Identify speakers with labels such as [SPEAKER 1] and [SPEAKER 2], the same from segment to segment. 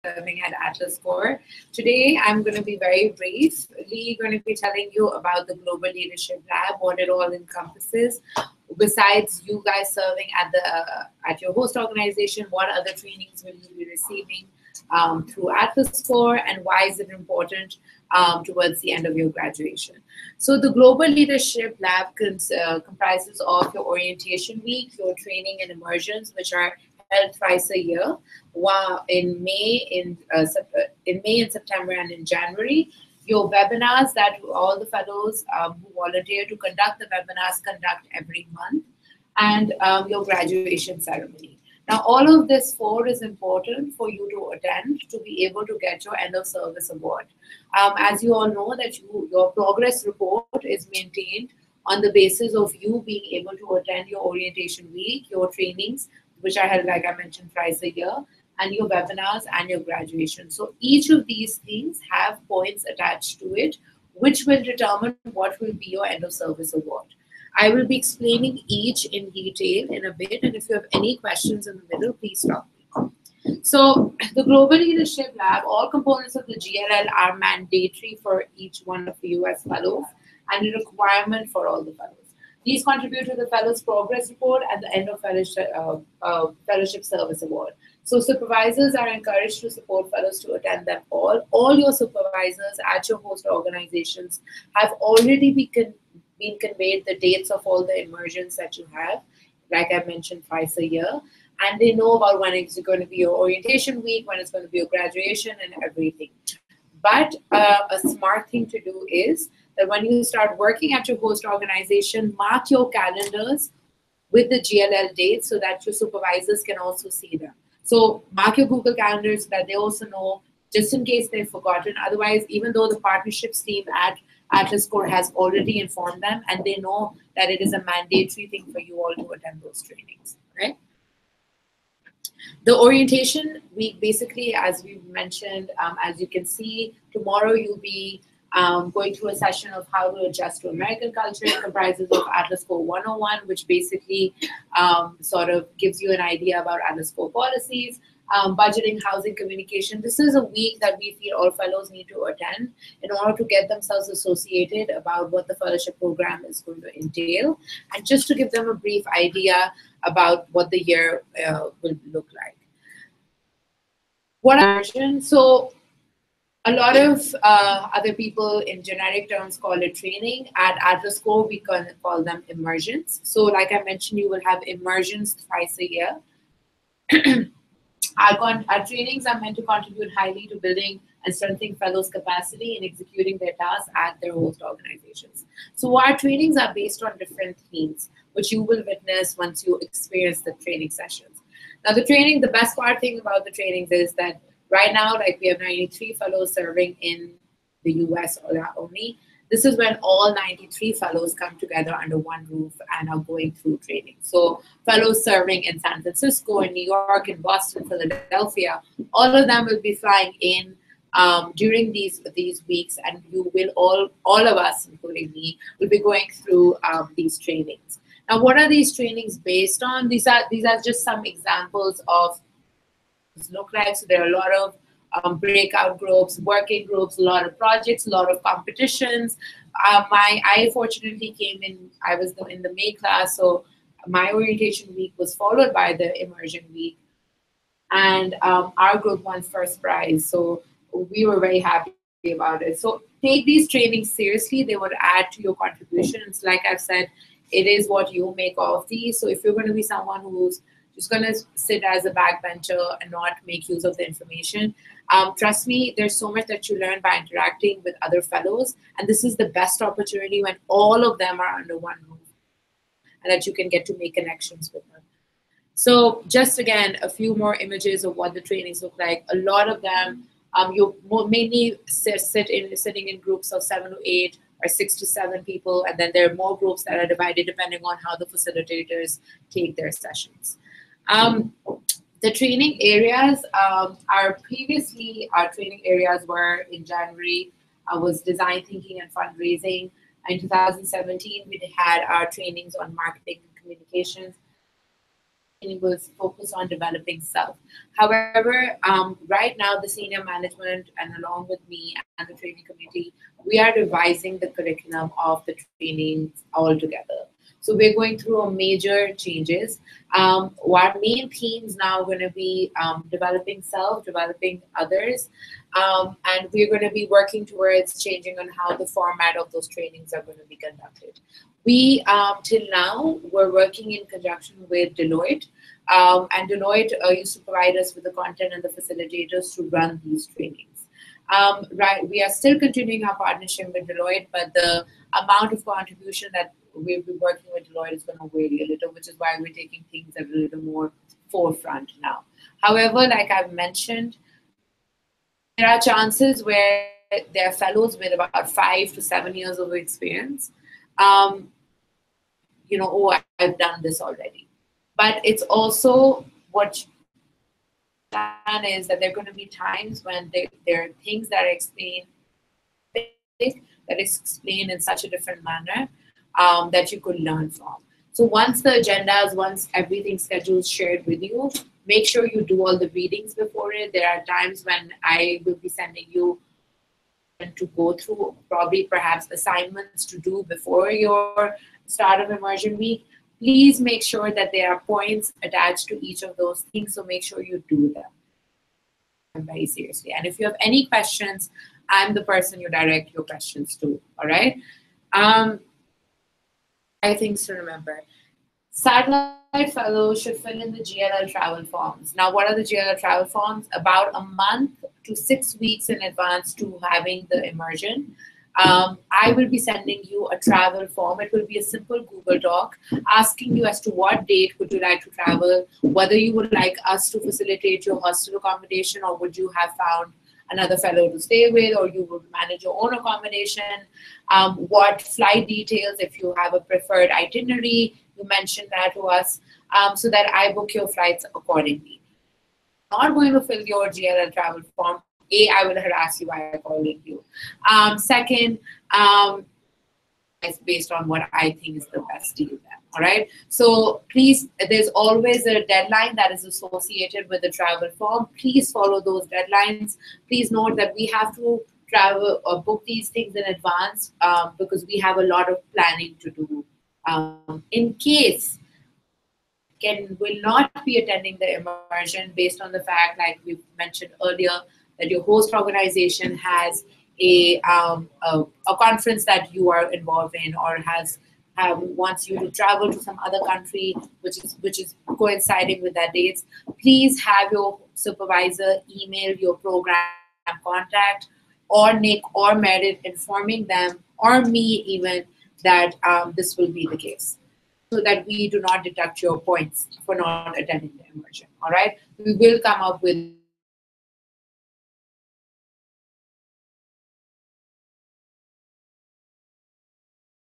[SPEAKER 1] serving at Atlas Core. Today, I'm going to be very briefly going to be telling you about the Global Leadership Lab, what it all encompasses. Besides you guys serving at your host organization, what other trainings will you be receiving through Atlas Core, and why is it important towards the end of your graduation? So the Global Leadership Lab comprises of your orientation week, your training and immersions, which are held twice a year, in May, in September, and in January. Your webinars that all the fellows who volunteer to conduct the webinars conduct every month, and your graduation ceremony. Now, all of this four is important for you to attend to be able to get your end of service award. As you all know that your progress report is maintained on the basis of you being able to attend your orientation week, your trainings, which are held, like I mentioned, twice a year, and your webinars and your graduation. So each of these things have points attached to it, which will determine what will be your end of service award. I will be explaining each in detail in a bit, and if you have any questions in the middle, please stop me. So the Global Leadership Lab, all components of the GLL are mandatory for each one of the US fellows and a requirement for all the fellows. These contribute to the Fellows Progress Report and the End of Fellowship Service Award. So supervisors are encouraged to support fellows to attend them all. All your supervisors at your host organizations have already been conveyed the dates of all the immersions that you have, like I mentioned, twice a year. And they know about when it's going to be your orientation week, when it's going to be your graduation, and everything. But a smart thing to do is that when you start working at your host organization, mark your calendars with the GLL dates so that your supervisors can also see them. So mark your Google calendars so that they also know, just in case they've forgotten. Otherwise, even though the partnerships team at Atlas Core has already informed them, and they know that it is a mandatory thing for you all to attend those trainings, right? The orientation week, basically, as we mentioned, as you can see, tomorrow you'll be going through a session of how to adjust to American culture. It comprises of Atlas Core 101, which basically sort of gives you an idea about Atlas Core policies, budgeting, housing, communication. This is a week that we feel all fellows need to attend in order to get themselves associated about what the fellowship program is going to entail, and just to give them a brief idea about what the year will look like. What immersion? So a lot of other people in generic terms call it training. At Atlas Core, we can call them immersions. So like I mentioned, you will have immersions twice a year. Our trainings are meant to contribute highly to building and strengthening fellows' capacity in executing their tasks at their host organizations. So our trainings are based on different themes, which you will witness once you experience the training sessions. Now the best thing about the trainings is that right now, like we have 93 fellows serving in the US only. This is when all 93 fellows come together under one roof and are going through training. So fellows serving in San Francisco, in New York, in Boston, Philadelphia, all of them will be flying in during these weeks, and you will all of us, including me, will be going through these trainings. Now, what are these trainings based on? These are just some examples of look like. So there are a lot of breakout groups, working groups, a lot of projects, a lot of competitions. I fortunately I was in the May class, so my orientation week was followed by the immersion week, and our group won first prize. So we were very happy about it. So take these trainings seriously. They would add to your contributions. Like I've said, it is what you make of these. So if you're going to be someone who's just going to sit as a backbencher and not make use of the information, trust me, there's so much that you learn by interacting with other fellows. And this is the best opportunity when all of them are under one roof and that you can get to make connections with them. So just again, a few more images of what the trainings look like. A lot of them, you mainly sitting in groups of 7 to 8 or 6 to 7 people. And then there are more groups that are divided depending on how the facilitators take their sessions. The training areas our training areas were in January was design thinking and fundraising. In 2017, we had our trainings on marketing and communications. was focused on developing self. However, right now the senior management and along with me and the training committee, we are revising the curriculum of the trainings altogether. So we're going through a major changes. Our main themes now going to be developing self, developing others, and we're going to be working towards changing on how the format of those trainings are going to be conducted. We, till now, were working in conjunction with Deloitte, and Deloitte used to provide us with the content and the facilitators to run these trainings. Right, we are still continuing our partnership with Deloitte, but the amount of contribution that we'll be working with Deloitte is going to vary a little, which is why we're taking things at a little more forefront now. However, like I've mentioned, there are chances where there are fellows with about 5 to 7 years of experience. Um, oh, I've done this already. But it's also what plan is that there are going to be times when there are things that are explained that is explained in such a different manner that you could learn from. So once the agendas, once everything's scheduled shared with you, make sure you do all the readings before it. There are times when I will be sending you to go through probably perhaps assignments to do before your start of immersion week. Please make sure that there are points attached to each of those things, so make sure you do them very seriously. And if you have any questions, I'm the person you direct your questions to. All right. I things to remember. Satellite fellows should fill in the GLL travel forms. Now, what are the GLL travel forms? About a month to 6 weeks in advance to having the immersion. I will be sending you a travel form. It will be a simple Google Doc asking you as to what date would you like to travel, whether you would like us to facilitate your hostel accommodation, or would you have found another fellow to stay with, or you would manage your own accommodation, what flight details, if you have a preferred itinerary, you mentioned that to us, so that I book your flights accordingly. Not going to fill your GLL travel form. A, I will harass you by calling you. Second, it's based on what I think is the best deal then. All right. So please, there's always a deadline that is associated with the travel form. Please follow those deadlines. Please note that we have to travel or book these things in advance because we have a lot of planning to do. In case will not be attending the immersion based on the fact, like we mentioned earlier, that your host organization has a conference that you are involved in, or wants you to travel to some other country which is coinciding with that dates. Please have your supervisor email your program contact, or Nick or Meredith, informing them, or me even, that this will be the case, so that we do not deduct your points for not attending the immersion. All right, we will come up with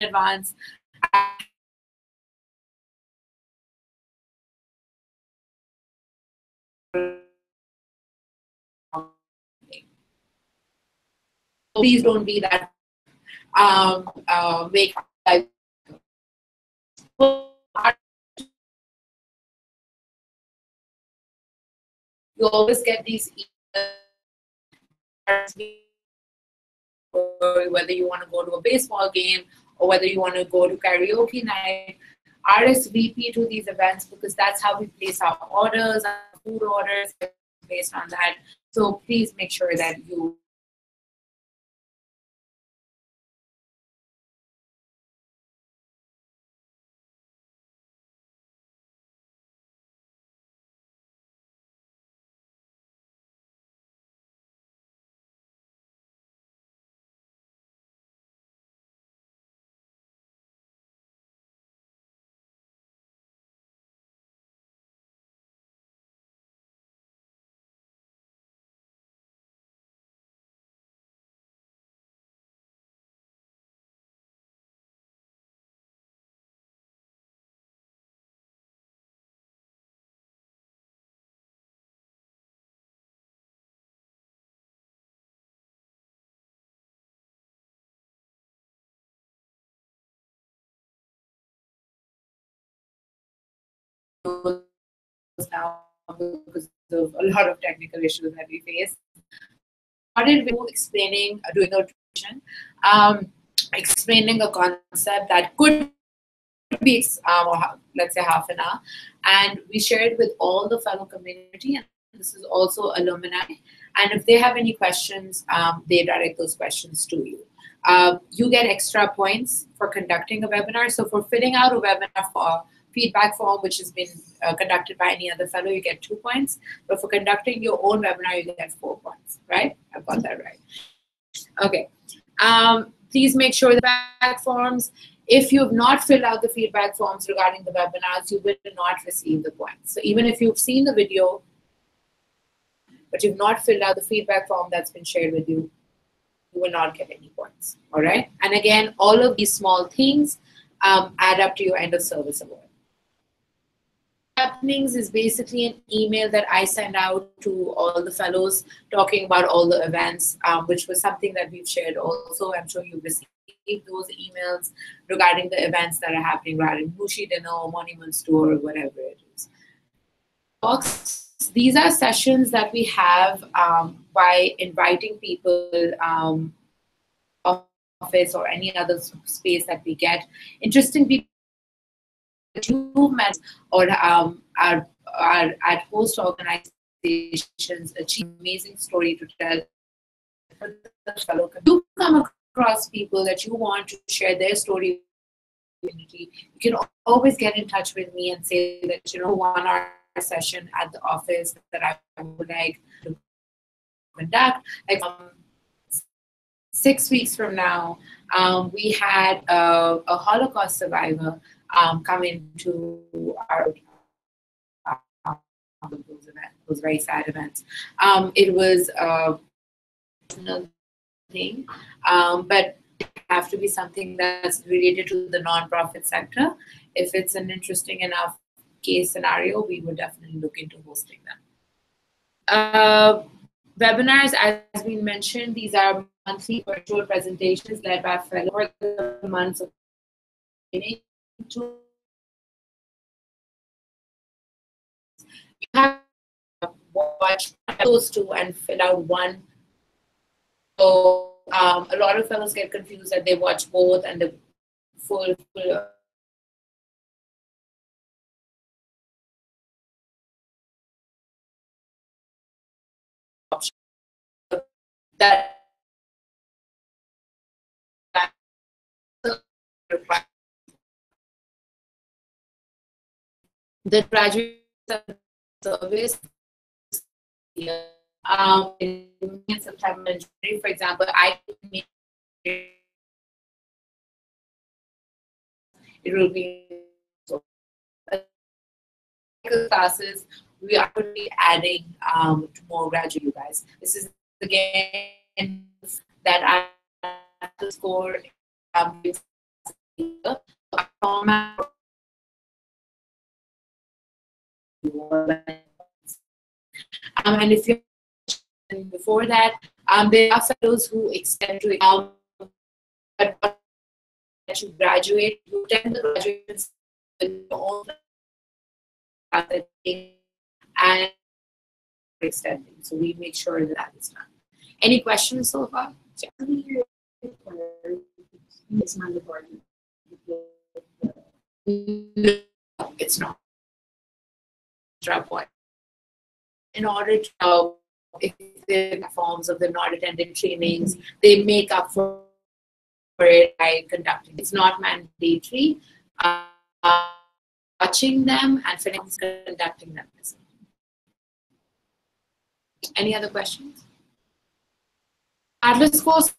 [SPEAKER 1] advance. Please don't be that make like you always get these emails, whether you want to go to a baseball game or whether you want to go to karaoke night. RSVP to these events, because that's how we place our orders, our food orders based on that. So please make sure that you now because of a lot of technical issues that we face. Started with explaining, doing a presentation, explaining a concept that could be, let's say, half an hour, and we shared with all the fellow community, and this is also alumni. And if they have any questions, they direct those questions to you. You get extra points for conducting a webinar. So for filling out a webinar for feedback form, which has been conducted by any other fellow, you get 2 points. But for conducting your own webinar, you get 4 points, right? I've got that right. Okay. Please make sure the feedback forms, if you have not filled out the feedback forms regarding the webinars, you will not receive the points. So even if you've seen the video, but you've not filled out the feedback form that's been shared with you, you will not get any points, all right? And again, all of these small things add up to your end of service award. Happenings is basically an email that I send out to all the fellows talking about all the events, which was something that we've shared also. I'm sure you've received those emails regarding the events that are happening, regarding Bushi Dinner, Monuments Tour, or whatever it is. These are sessions that we have by inviting people, office or any other space that we get. Interesting people you've met or are at host organizations achieve amazing story to tell. You come across people that you want to share their story with the community, you can always get in touch with me and say that, you know, 1 hour session at the office that I would like to conduct. Like 6 weeks from now, we had a Holocaust survivor come into our those events, those very sad events. It was a personal thing, but it have to be something that's related to the nonprofit sector. If it's an interesting enough case scenario, we would definitely look into hosting them. Webinars, as we mentioned, these are monthly virtual presentations led by fellows for the months of to you have to watch those two and fill out one. So a lot of fellows get confused that they watch both and the full option. That the graduate service in September and January, for example, it will be classes. We are going to be adding to more graduate you guys. This is again that I have to score and if you're before that, there are fellows who extend to that you graduate, you attend the graduates with your own and extending. So we make sure that that is done. Any questions so far? It's mandatory. No, it's not. Point. In order to, if the forms of them not attending trainings, they make up for it by conducting. It's not mandatory. Watching them and conducting them. Any other questions? Atlas course